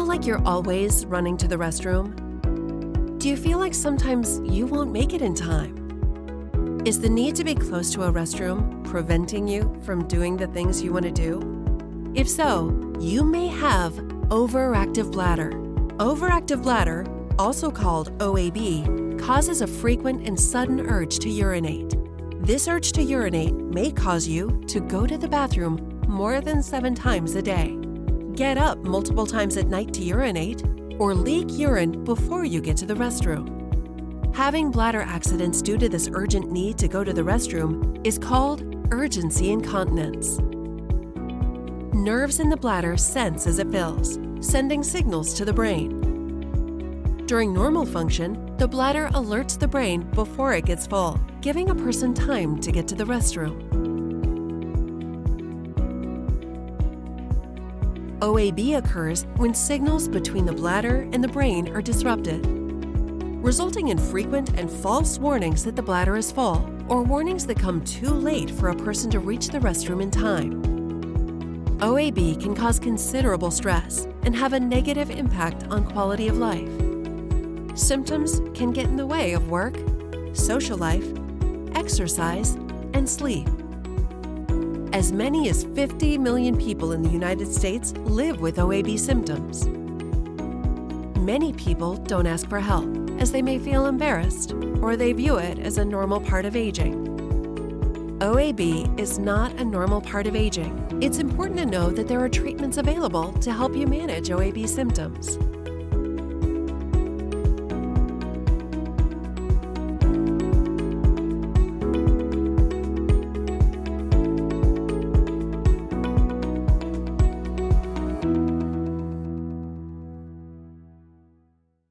like you're always running to the restroom? Do you feel like sometimes you won't make it in time? Is the need to be close to a restroom preventing you from doing the things you want to do? If so, you may have overactive bladder. Overactive bladder, also called OAB, causes a frequent and sudden urge to urinate. This urge to urinate may cause you to go to the bathroom more than 7 times a day, get up multiple times at night to urinate, or leak urine before you get to the restroom. Having bladder accidents due to this urgent need to go to the restroom is called urgency incontinence. Nerves in the bladder sense as it fills, sending signals to the brain. During normal function, the bladder alerts the brain before it gets full, giving a person time to get to the restroom. OAB occurs when signals between the bladder and the brain are disrupted, resulting in frequent and false warnings that the bladder is full, or warnings that come too late for a person to reach the restroom in time. OAB can cause considerable stress and have a negative impact on quality of life. Symptoms can get in the way of work, social life, exercise, and sleep. As many as 50 million people in the United States live with OAB symptoms. Many people don't ask for help, as they may feel embarrassed, or they view it as a normal part of aging. OAB is not a normal part of aging. It's important to know that there are treatments available to help you manage OAB symptoms.